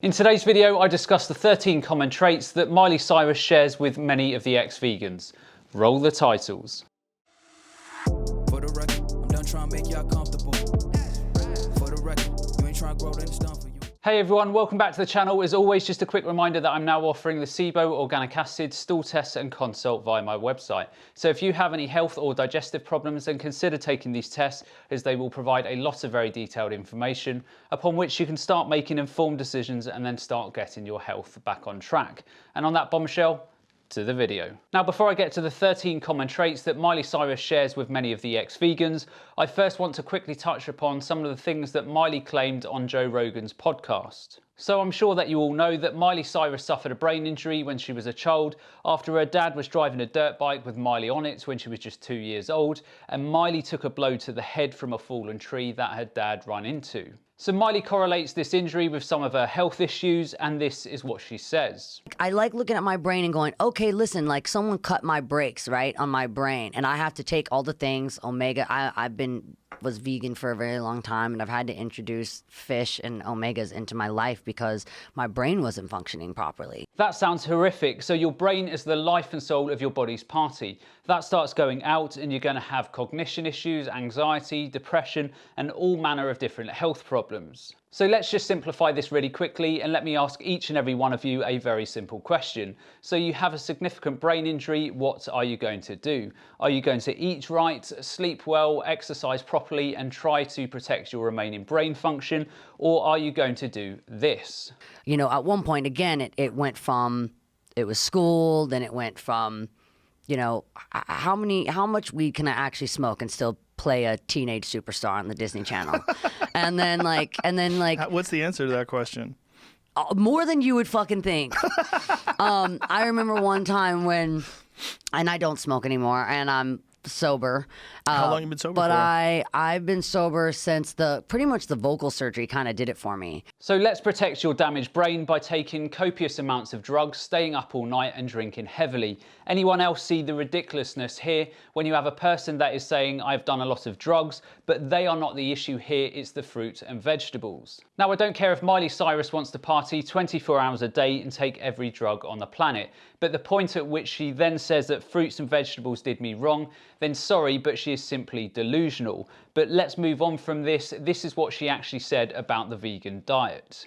In today's video, I discuss the 13 common traits that Miley Cyrus shares with many of the ex-vegans. Roll the titles. For the record, I'm done trying to make y'all comfortable. For the record, you ain't trying to grow, then it's done for you. Hey everyone, welcome back to the channel. As always, just a quick reminder that I'm now offering the SIBO organic acid stool tests and consult via my website. So if you have any health or digestive problems, then consider taking these tests, as they will provide a lot of very detailed information upon which you can start making informed decisions and then start getting your health back on track. And on that bombshell, to the video. Now, before I get to the 13 common traits that Miley Cyrus shares with many of the ex-vegans, I first want to quickly touch upon some of the things that Miley claimed on Joe Rogan's podcast. So I'm sure that you all know that Miley Cyrus suffered a brain injury when she was a child after her dad was driving a dirt bike with Miley on it when she was just 2 years old, and Miley took a blow to the head from a fallen tree that her dad ran into. So Miley correlates this injury with some of her health issues, and this is what she says. I like looking at my brain and going, okay, listen, like someone cut my brakes, right, on my brain, and I have to take all the things, omega. Was vegan for a very long time, and I've had to introduce fish and omegas into my life because my brain wasn't functioning properly. That sounds horrific. So your brain is the life and soul of your body's party. That starts going out and you're going to have cognition issues, anxiety, depression, and all manner of different health problems. So let's just simplify this really quickly, and let me ask each and every one of you a very simple question. So you have a significant brain injury, what are you going to do? Are you going to eat right, sleep well, exercise properly, and try to protect your remaining brain function? Or are you going to do this? You know, at one point, again, it went from, it was school, then it went from, you know, how much weed can I actually smoke and still play a teenage superstar on the Disney Channel? and then like what's the answer to that question? More than you would fucking think. I remember one time when, and I don't smoke anymore, and I'm sober. How long you been sober but for? I've been sober since pretty much the vocal surgery kind of did it for me. So let's protect your damaged brain by taking copious amounts of drugs, staying up all night, and drinking heavily. Anyone else see the ridiculousness here when you have a person that is saying, I've done a lot of drugs, but they are not the issue here, it's the fruit and vegetables. Now, I don't care if Miley Cyrus wants to party 24 hours a day and take every drug on the planet, but the point at which she then says that fruits and vegetables did me wrong, then sorry, but she is simply delusional. But let's move on from this. This is what she actually said about the vegan diet.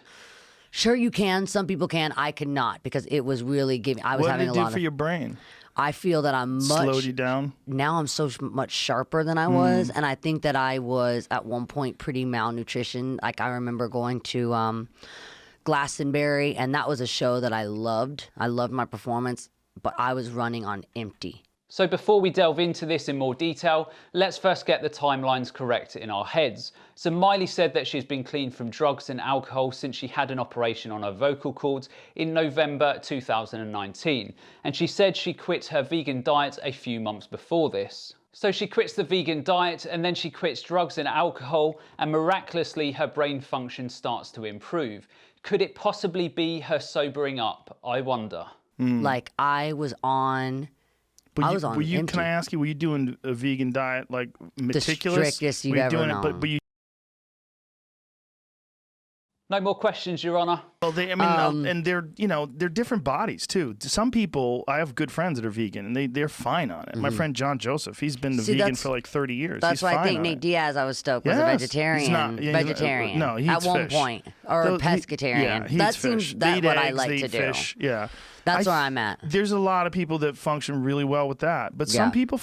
Sure, you can. Some people can. I cannot, because it was really giving. I was having a lot of. What did it do for your brain? I feel that I'm much. Slowed you down? Now I'm so much sharper than I was, and I think that I was at one point pretty malnutrition. Like, I remember going to Glastonbury, and that was a show that I loved. I loved my performance, but I was running on empty. So before we delve into this in more detail, let's first get the timelines correct in our heads. So Miley said that she's been clean from drugs and alcohol since she had an operation on her vocal cords in November 2019. And she said she quit her vegan diet a few months before this. So she quits the vegan diet, and then she quits drugs and alcohol, and miraculously her brain function starts to improve. Could it possibly be her sobering up, I wonder? Like, I was on... But I was on empty. Can I ask you, were you doing a vegan diet, like, meticulous? The strictest you've ever known. But you... No more questions, Your Honor. Well, and they're, you know, they're different bodies too. Some people, I have good friends that are vegan, and they're fine on it. My friend John Joseph, he's been vegan for like 30 years. That's why I think Nate Diaz, I was stoked, was a vegetarian. He's not, vegetarian. No, he eats at one fish. point, or a pescatarian. Yeah, he that eats fish. seems that's what I like to do. Fish. Yeah. That's where I'm at. There's a lot of people that function really well with that, but some people,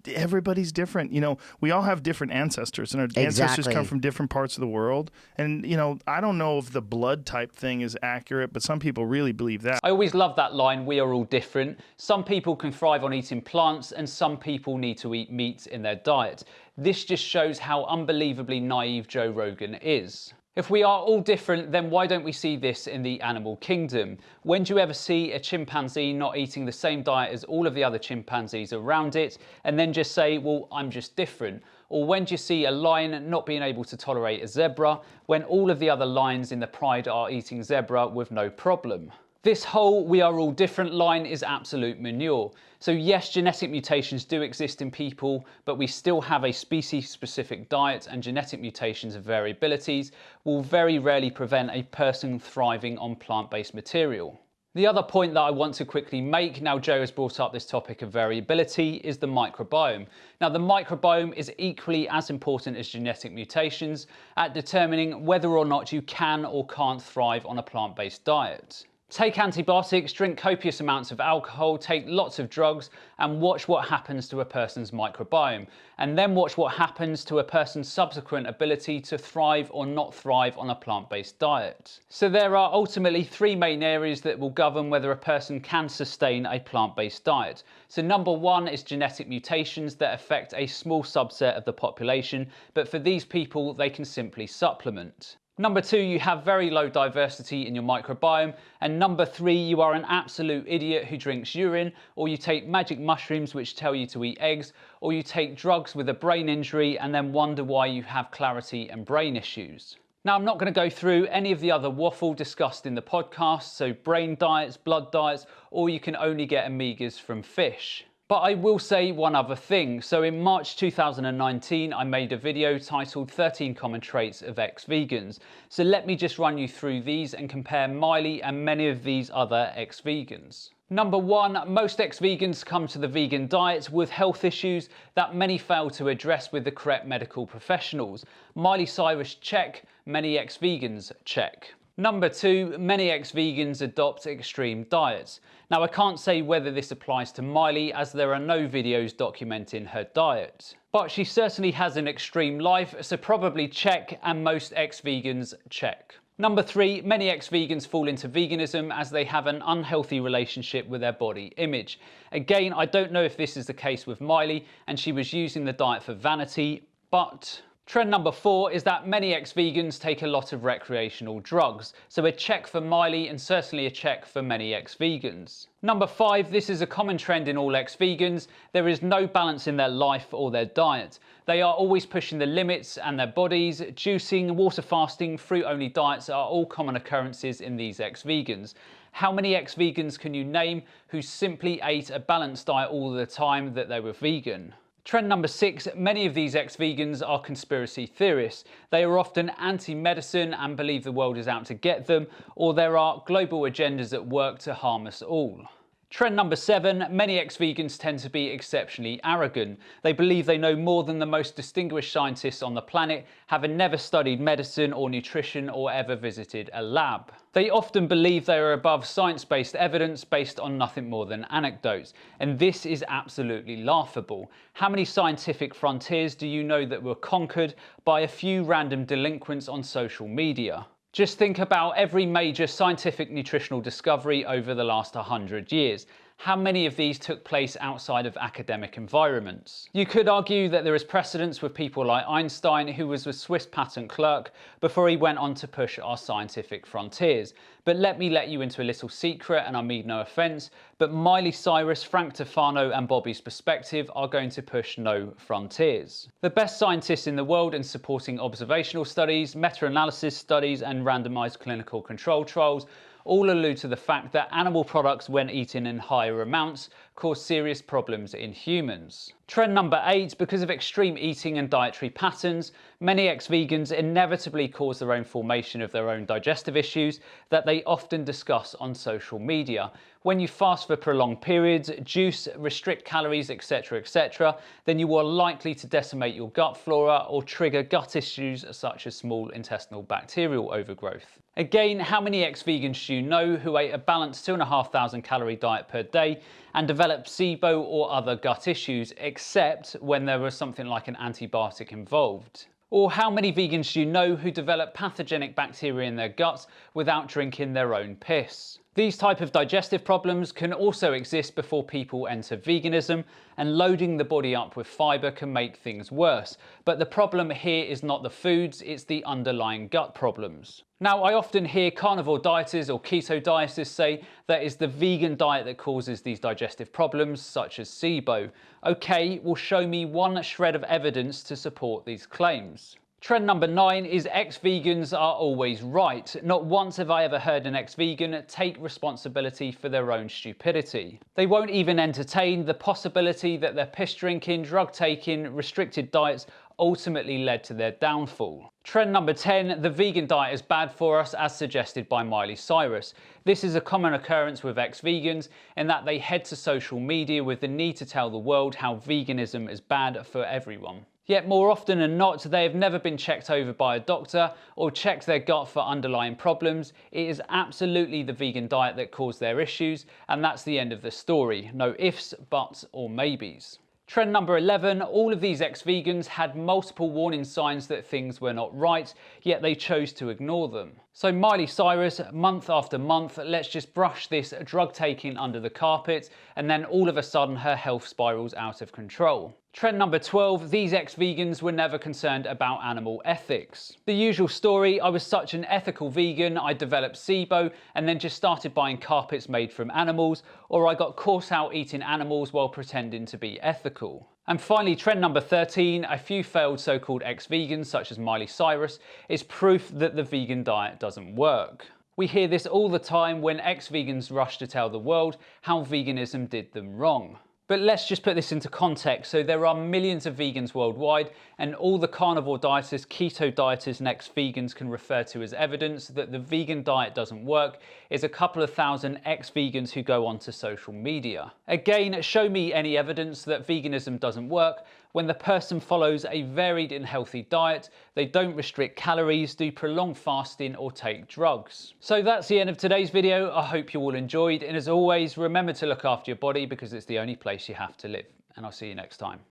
everybody's different. You know, we all have different ancestors, and our ancestors come from different parts of the world. And, you know, I don't know if the blood type thing is accurate, but some people really believe that. I always love that line, we are all different. Some people can thrive on eating plants, and some people need to eat meat in their diet. This just shows how unbelievably naive Joe Rogan is. If we are all different, then why don't we see this in the animal kingdom? When do you ever see a chimpanzee not eating the same diet as all of the other chimpanzees around it, and then just say, well, I'm just different? Or when do you see a lion not being able to tolerate a zebra, when all of the other lions in the pride are eating zebra with no problem? This whole "we are all different" line is absolute manure. So yes, genetic mutations do exist in people, but we still have a species-specific diet, and genetic mutations and variabilities will very rarely prevent a person thriving on plant-based material. The other point that I want to quickly make, now Joe has brought up this topic of variability, is the microbiome. Now the microbiome is equally as important as genetic mutations at determining whether or not you can or can't thrive on a plant-based diet. Take antibiotics, drink copious amounts of alcohol, take lots of drugs, and watch what happens to a person's microbiome. And then watch what happens to a person's subsequent ability to thrive or not thrive on a plant-based diet. So there are ultimately three main areas that will govern whether a person can sustain a plant-based diet. So number one is genetic mutations that affect a small subset of the population, but for these people, they can simply supplement. Number two, you have very low diversity in your microbiome. And number three, you are an absolute idiot who drinks urine, or you take magic mushrooms which tell you to eat eggs, or you take drugs with a brain injury and then wonder why you have clarity and brain issues. Now, I'm not going to go through any of the other waffle discussed in the podcast, so brain diets, blood diets, or you can only get omegas from fish. But I will say one other thing. So in March 2019, I made a video titled 13 Common Traits of Ex-Vegans. So let me just run you through these and compare Miley and many of these other ex-vegans. Number one, most ex-vegans come to the vegan diet with health issues that many fail to address with the correct medical professionals. Miley Cyrus, check. Many ex-vegans, check. Number two, many ex-vegans adopt extreme diets. Now I can't say whether this applies to Miley as there are no videos documenting her diet. But she certainly has an extreme life, so probably check, and most ex-vegans check. Number three, many ex-vegans fall into veganism as they have an unhealthy relationship with their body image. Again, I don't know if this is the case with Miley and she was using the diet for vanity, but... Trend number four is that many ex-vegans take a lot of recreational drugs. So a check for Miley and certainly a check for many ex-vegans. Number five, this is a common trend in all ex-vegans. There is no balance in their life or their diet. They are always pushing the limits and their bodies. Juicing, water fasting, fruit-only diets are all common occurrences in these ex-vegans. How many ex-vegans can you name who simply ate a balanced diet all the time that they were vegan? Trend number six, many of these ex-vegans are conspiracy theorists. They are often anti-medicine and believe the world is out to get them, or there are global agendas at work to harm us all. Trend number seven, many ex-vegans tend to be exceptionally arrogant. They believe they know more than the most distinguished scientists on the planet, having never studied medicine or nutrition or ever visited a lab. They often believe they are above science-based evidence based on nothing more than anecdotes. And this is absolutely laughable. How many scientific frontiers do you know that were conquered by a few random delinquents on social media? Just think about every major scientific nutritional discovery over the last 100 years. How many of these took place outside of academic environments? You could argue that there is precedence with people like Einstein, who was a Swiss patent clerk before he went on to push our scientific frontiers. But let me let you into a little secret, and I mean no offence, but Miley Cyrus, Frank Tufano and Bobby's Perspective are going to push no frontiers. The best scientists in the world in supporting observational studies, meta-analysis studies and randomised clinical control trials all allude to the fact that animal products, when eaten in higher amounts, cause serious problems in humans. Trend number 8, because of extreme eating and dietary patterns, many ex-vegans inevitably cause their own formation of their own digestive issues that they often discuss on social media. When you fast for prolonged periods, juice, restrict calories, etc., then you are likely to decimate your gut flora or trigger gut issues such as small intestinal bacterial overgrowth. Again, how many ex-vegans do you know who ate a balanced 2,500 calorie diet per day and developed SIBO or other gut issues, except when there was something like an antibiotic involved? Or how many vegans do you know who develop pathogenic bacteria in their guts without drinking their own piss? These type of digestive problems can also exist before people enter veganism, and loading the body up with fibre can make things worse. But the problem here is not the foods, it's the underlying gut problems. Now, I often hear carnivore dieters or keto dieters say that it's the vegan diet that causes these digestive problems, such as SIBO. Okay, well, show me one shred of evidence to support these claims. Trend number 9 is ex-vegans are always right. Not once have I ever heard an ex-vegan take responsibility for their own stupidity. They won't even entertain the possibility that their piss drinking, drug taking, restricted diets ultimately led to their downfall. Trend number 10, the vegan diet is bad for us as suggested by Miley Cyrus. This is a common occurrence with ex-vegans in that they head to social media with the need to tell the world how veganism is bad for everyone. Yet more often than not, they have never been checked over by a doctor or checked their gut for underlying problems. It is absolutely the vegan diet that caused their issues, and that's the end of the story. No ifs, buts, or maybes. Trend number 11, all of these ex-vegans had multiple warning signs that things were not right, yet they chose to ignore them. So Miley Cyrus, month after month, let's just brush this drug taking under the carpet, and then all of a sudden her health spirals out of control. Trend number 12, these ex-vegans were never concerned about animal ethics. The usual story, I was such an ethical vegan, I developed SIBO and then just started buying carpets made from animals, or I got caught out eating animals while pretending to be ethical. And finally, trend number 13, a few failed so-called ex-vegans such as Miley Cyrus is proof that the vegan diet doesn't work. We hear this all the time when ex-vegans rush to tell the world how veganism did them wrong. But let's just put this into context. So there are millions of vegans worldwide, and all the carnivore dieters, keto dieters and ex-vegans can refer to as evidence that the vegan diet doesn't work is a couple of thousand ex-vegans who go onto social media. Again, show me any evidence that veganism doesn't work when the person follows a varied and healthy diet, they don't restrict calories, do prolonged fasting or take drugs. So that's the end of today's video. I hope you all enjoyed, and as always, remember to look after your body because it's the only place you have to live. And I'll see you next time.